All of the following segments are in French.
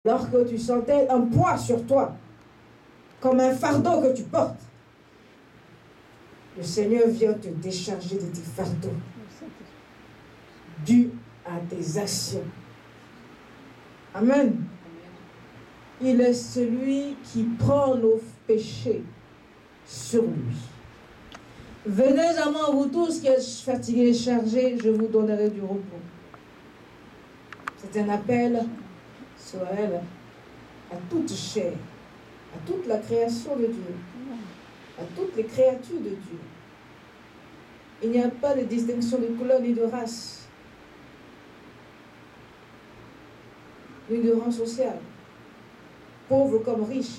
lorsque tu sentais un poids sur toi, comme un fardeau que tu portes, le Seigneur vient te décharger de tes fardeaux dus à tes actions. Amen. Il est celui qui prend nos péchés sur lui. Venez à moi, vous tous qui êtes fatigués et chargés, je vous donnerai du repos. C'est un appel, Soël, à toute chair, à toute la création de Dieu, à toutes les créatures de Dieu. Il n'y a pas de distinction de couleur ni de race, ni de rang social, pauvres comme riches.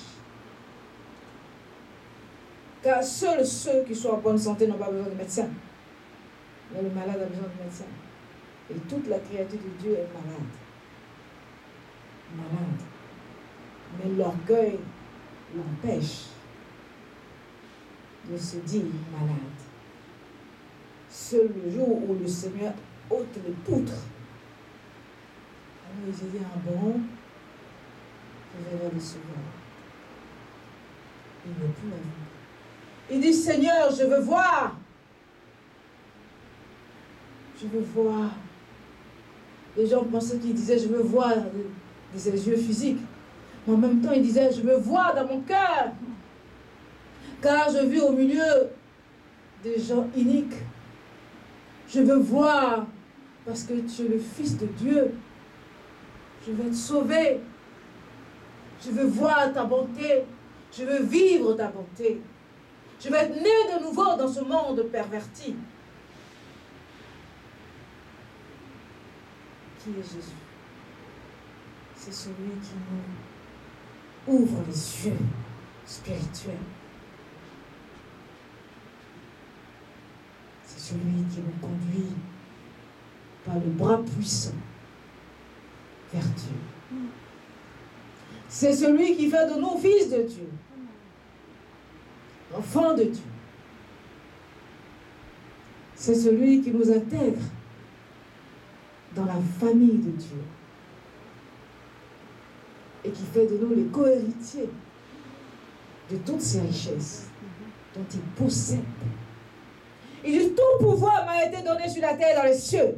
Car seuls ceux qui sont en bonne santé n'ont pas besoin de médecin. Mais le malade a besoin de médecin. Et toute la créature de Dieu est malade. Malade. Mais l'orgueil l'empêche de se dire malade. Seul le jour où le Seigneur ôte les poutres, alors il se dit, bon, je vais le sauveur. Il n'est plus la vie. Il dit, Seigneur, je veux voir. Je veux voir. Les gens pensaient qu'il disait, je veux voir des yeux physiques. Mais en même temps, il disait, je veux voir dans mon cœur. Car je vis au milieu des gens iniques. Je veux voir, parce que tu es le Fils de Dieu. Je veux être sauvé. Je veux voir ta bonté. Je veux vivre ta bonté. Je veux être né de nouveau dans ce monde perverti. Qui est Jésus? C'est celui qui nous ouvre les yeux spirituels. C'est celui qui nous conduit par le bras puissant vers Dieu. C'est celui qui fait de nous fils de Dieu, enfants de Dieu. C'est celui qui nous intègre dans la famille de Dieu et qui fait de nous les co-héritiers de toutes ces richesses dont il possède. Il dit, tout pouvoir m'a été donné sur la terre et dans les cieux.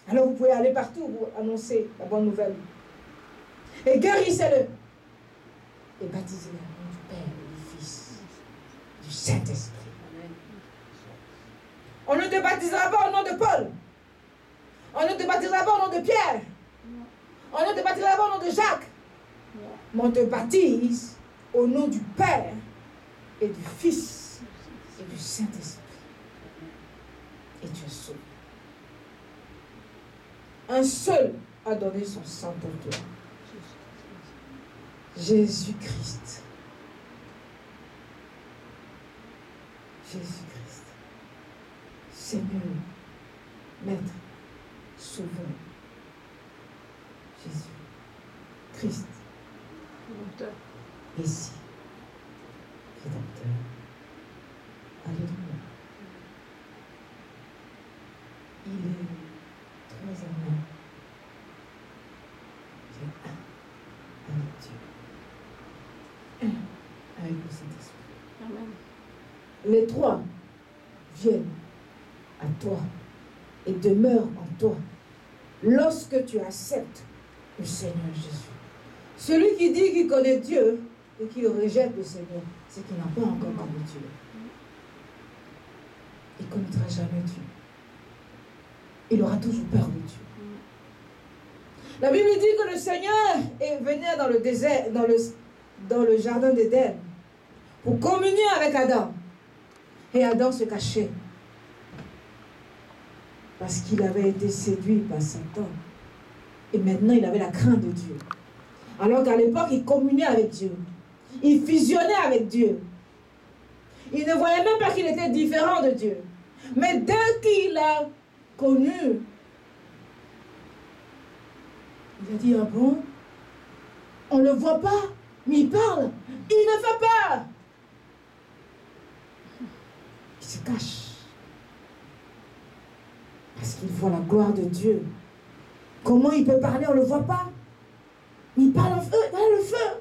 Alors vous pouvez aller partout pour annoncer la bonne nouvelle. Et guérissez-le. Et baptisez-le au nom du Père et du Fils, du Saint-Esprit. On ne te baptisera pas au nom de Paul. On ne te baptisera pas au nom de Pierre. On ne te baptisera pas au nom de Jacques. Mais on te baptise au nom du Père et du Fils et du Saint-Esprit. Et tu es sauvé. Un seul a donné son sang pour toi. Jésus-Christ. Jésus-Christ. Seigneur, Maître, Sauveur. Jésus. Christ. Rédempteur. Messie. Rédempteur. Alléluia. Il est trois en un. Il est un avec Dieu. Un avec le Saint-Esprit. Amen. Les trois viennent à toi et demeurent en toi lorsque tu acceptes le Seigneur Jésus. Celui qui dit qu'il connaît Dieu et qui rejette le Seigneur, c'est qu'il n'a pas encore connu Dieu. Il ne connaîtra jamais Dieu. Il aura toujours peur de Dieu. La Bible dit que le Seigneur est venu dans le désert, dans le jardin d'Éden, pour communier avec Adam. Et Adam se cachait. Parce qu'il avait été séduit par Satan. Et maintenant, il avait la crainte de Dieu. Alors qu'à l'époque, il communiait avec Dieu. Il fusionnait avec Dieu. Il ne voyait même pas qu'il était différent de Dieu. Mais dès qu'il a connu, il a dit, ah bon? On ne le voit pas, mais il parle. Il ne fait peur. Il se cache. Parce qu'il voit la gloire de Dieu. Comment il peut parler, on ne le voit pas. Il parle en feu, voilà le feu.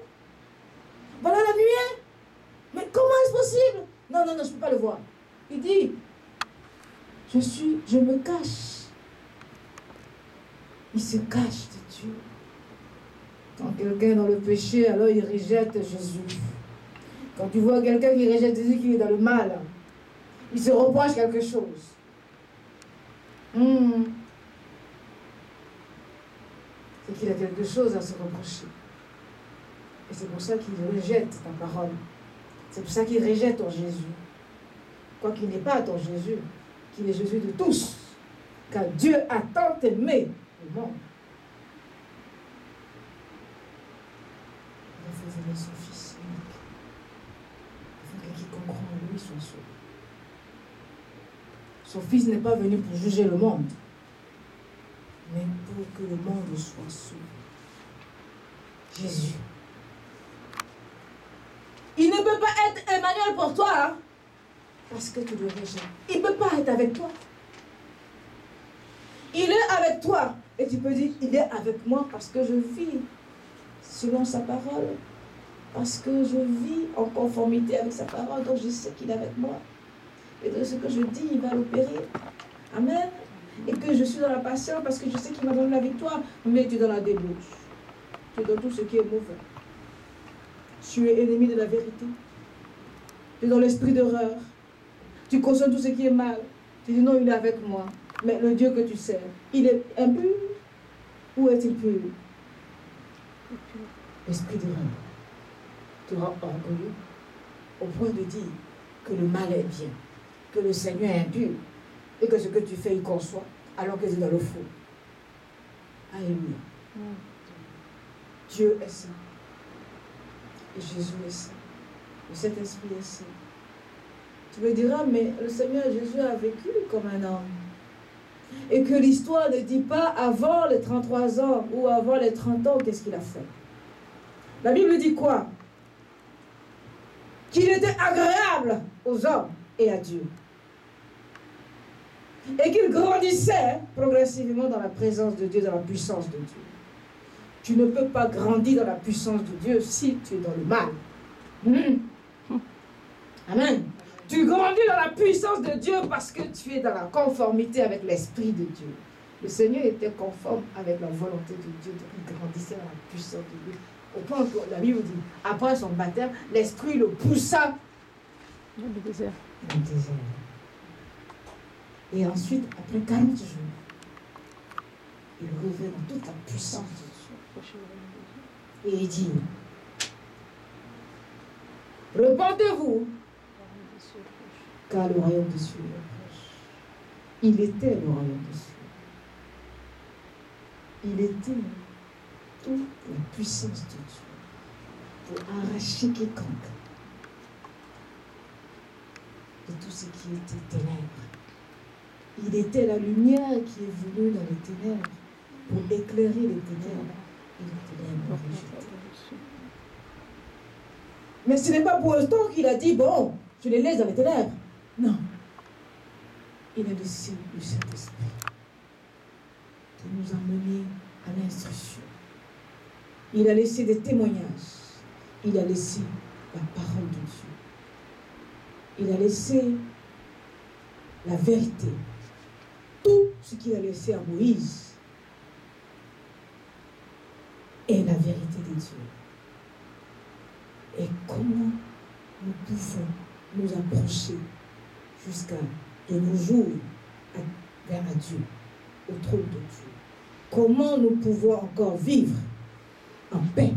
Voilà la nuée. Mais comment est-ce possible? Non, non, non, je ne peux pas le voir. Il dit, je me cache. Il se cache de Dieu. Quand quelqu'un est dans le péché, alors il rejette Jésus. Quand tu vois quelqu'un qui rejette Jésus, qui est dans le mal, il se reproche quelque chose. C'est qu'il a quelque chose à se reprocher. Et c'est pour ça qu'il rejette ta parole. C'est pour ça qu'il rejette ton Jésus. Quoi qu'il n'est pas ton Jésus, qu'il est Jésus de tous. Car Dieu a tant aimé le monde. Il a fait venir son Fils unique. Afin que quiconque croit en lui soit sauvé. Son Fils n'est pas venu pour juger le monde, mais pour que le monde soit sauvé. Jésus. Il ne peut pas être Emmanuel pour toi, hein, parce que tu le rejettes. Il ne peut pas être avec toi. Il est avec toi. Et tu peux dire, il est avec moi parce que je vis selon sa parole. Parce que je vis en conformité avec sa parole. Donc je sais qu'il est avec moi. Et de ce que je dis, il va l'opérer. Amen. Et que je suis dans la patience parce que je sais qu'il m'a donné la victoire. Mais tu es dans la débauche. Tu es dans tout ce qui est mauvais. Tu es ennemi de la vérité. Tu es dans l'esprit d'horreur. Tu consommes tout ce qui est mal. Tu dis non, il est avec moi. Mais le Dieu que tu sers, il est impur ou est-il pur? L'esprit d'horreur te rend orgueilleux au point de dire que le mal est bien, que le Seigneur est impur et que ce que tu fais, il conçoit alors que c'est dans le faux. Alléluia. Dieu est saint. Et Jésus est saint. Le Saint-Esprit est saint. Tu me diras, mais le Seigneur Jésus a vécu comme un homme. Et que l'histoire ne dit pas avant les 33 ans ou avant les 30 ans, qu'est-ce qu'il a fait. La Bible dit quoi? Qu'il était agréable aux hommes et à Dieu. Et qu'il grandissait progressivement dans la présence de Dieu, dans la puissance de Dieu. Tu ne peux pas grandir dans la puissance de Dieu si tu es dans le mal. Amen. Tu grandis dans la puissance de Dieu parce que tu es dans la conformité avec l'Esprit de Dieu. Le Seigneur était conforme avec la volonté de Dieu, donc il grandissait dans la puissance de Dieu. Au point où la Bible dit, après son baptême, l'Esprit le poussa dans le désert. Dans le désert. Et ensuite, après 40 jours, il revient dans toute la puissance de Dieu. Et il dit, repentez-vous, car le royaume des cieux est proche. Il était le royaume des cieux. Il était toute la puissance de Dieu pour arracher quiconque de tout ce qui était ténèbres. Il était la lumière qui est venue dans les ténèbres pour éclairer les ténèbres et les ténèbres rejetées. Mais ce n'est pas pour autant qu'il a dit, bon, je les laisse dans les ténèbres. Non. Il a laissé le Saint-Esprit pour nous emmener à l'instruction. Il a laissé des témoignages. Il a laissé la parole de Dieu. Il a laissé la vérité. Tout ce qu'il a laissé à Moïse est la vérité de Dieu. Et comment nous pouvons nous approcher jusqu'à de nos jours vers Dieu, au trône de Dieu. Comment nous pouvons encore vivre en paix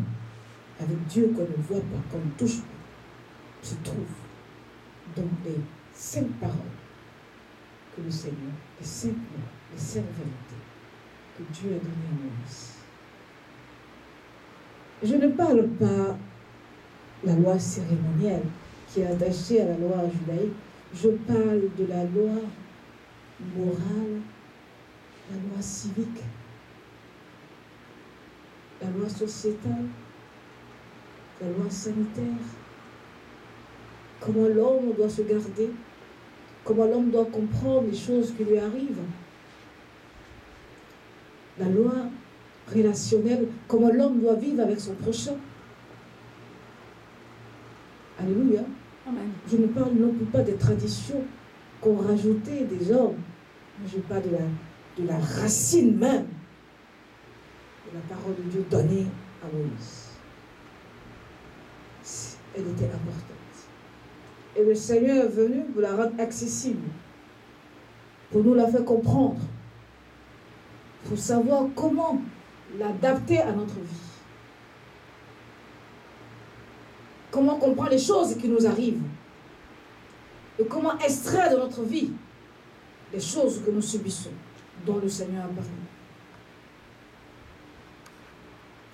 avec Dieu qu'on ne voit pas, qu'on ne touche pas, se trouve dans les 5 paroles que le Seigneur, les 5 mots, les 5 vérités que Dieu a données à Moïse. Je ne parle pas de la loi cérémonielle qui est attachée à la loi judaïque. Je parle de la loi morale, la loi civique, la loi sociétale, la loi sanitaire. Comment l'homme doit se garder, comment l'homme doit comprendre les choses qui lui arrivent. La loi relationnel, comment l'homme doit vivre avec son prochain. Alléluia. Amen. Je ne parle non plus pas des traditions qu'ont rajoutées des hommes. Je parle de la racine même de la parole de Dieu donnée à Moïse. Elle était importante. Et le Seigneur est venu pour la rendre accessible, pour nous la faire comprendre, pour savoir comment l'adapter à notre vie. Comment comprendre les choses qui nous arrivent. Et comment extraire de notre vie les choses que nous subissons, dont le Seigneur a parlé.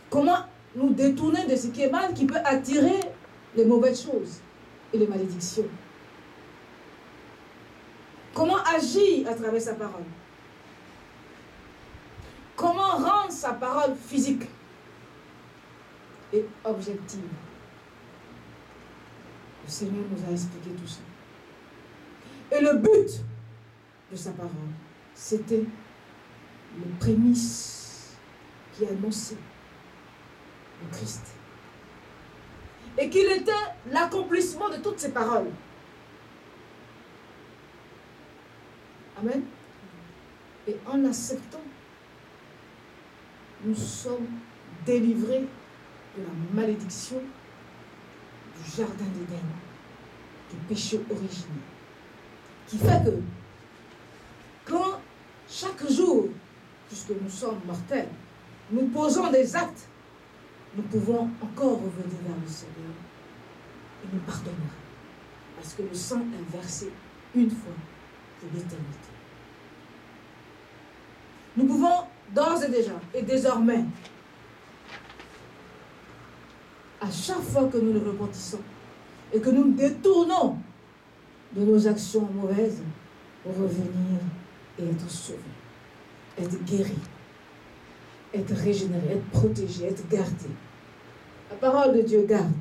Comment nous détourner de ce qui est mal, qui peut attirer les mauvaises choses et les malédictions. Comment agir à travers sa parole. Comment rendre sa parole physique et objective. Le Seigneur nous a expliqué tout ça. Et le but de sa parole, c'était le prémisse qui annonçait le Christ. Et qu'il était l'accomplissement de toutes ces paroles. Amen. Et en l'acceptant, nous sommes délivrés de la malédiction du jardin d'Éden, du péché originel. Qui fait que quand chaque jour, puisque nous sommes mortels, nous posons des actes, nous pouvons encore revenir vers le Seigneur et nous pardonnera. Parce que le sang est versé une fois pour l'éternité. Nous pouvons d'ores et déjà, et désormais, à chaque fois que nous nous repentissons et que nous nous détournons de nos actions mauvaises, revenir et être sauvés, être guéris, être régénérés, être protégés, être gardés. La parole de Dieu garde.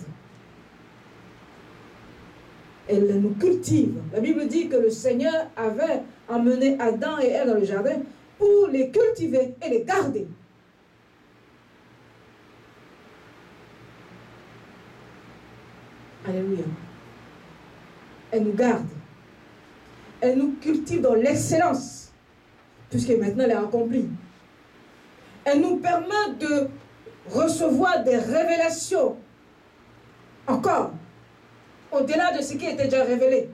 Elle nous cultive. La Bible dit que le Seigneur avait emmené Adam et Ève dans le jardin pour les cultiver et les garder. Alléluia. Elle nous garde. Elle nous cultive dans l'excellence, puisque maintenant elle est accomplie. Elle nous permet de recevoir des révélations encore, au-delà de ce qui était déjà révélé.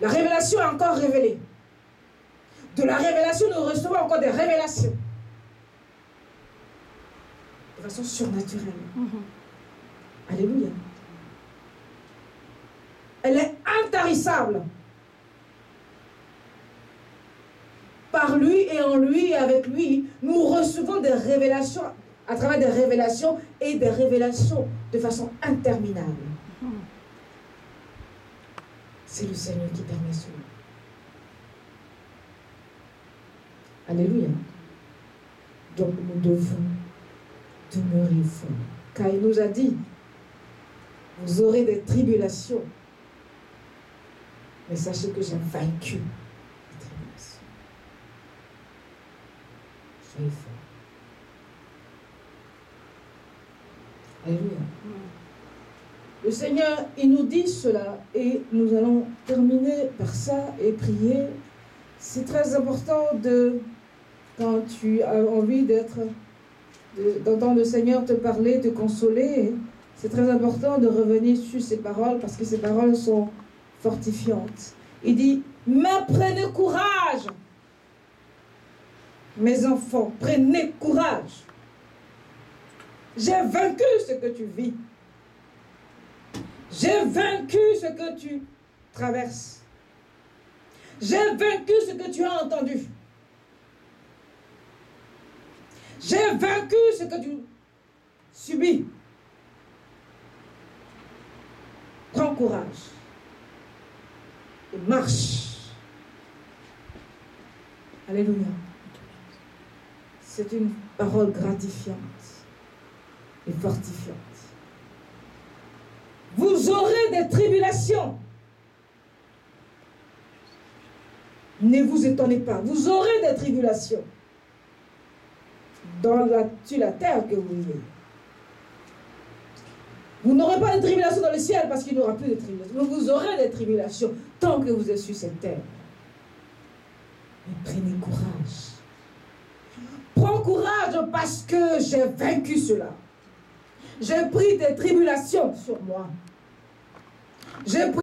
La révélation est encore révélée. De la révélation, nous recevons encore des révélations. De façon surnaturelle. Alléluia. Elle est intarissable. Par lui et en lui et avec lui, nous recevons des révélations, à travers des révélations et des révélations de façon interminable. C'est le Seigneur qui permet cela. Alléluia. Donc nous devons demeurer forts. Car il nous a dit, vous aurez des tribulations. Mais sachez que j'ai vaincu les tribulations. Soyez forts. Alléluia. Le Seigneur, il nous dit cela et nous allons terminer par ça et prier. C'est très important quand tu as envie d'entendre le Seigneur te parler, te consoler. C'est très important de revenir sur ces paroles parce que ces paroles sont fortifiantes. Il dit, mais prenez courage, mes enfants, prenez courage. J'ai vaincu ce que tu vis. J'ai vaincu ce que tu traverses. J'ai vaincu ce que tu as entendu. J'ai vaincu ce que tu subis. Prends courage. Et marche. Alléluia. C'est une parole gratifiante et fortifiante. Vous aurez des tribulations. Ne vous étonnez pas. Vous aurez des tribulations. sur la terre que vous vivez. Vous n'aurez pas de tribulation dans le ciel parce qu'il n'y aura plus de tribulation. Mais vous aurez des tribulations tant que vous êtes sur cette terre. Mais prenez courage. Prends courage parce que j'ai vaincu cela. J'ai pris des tribulations sur moi. J'ai pris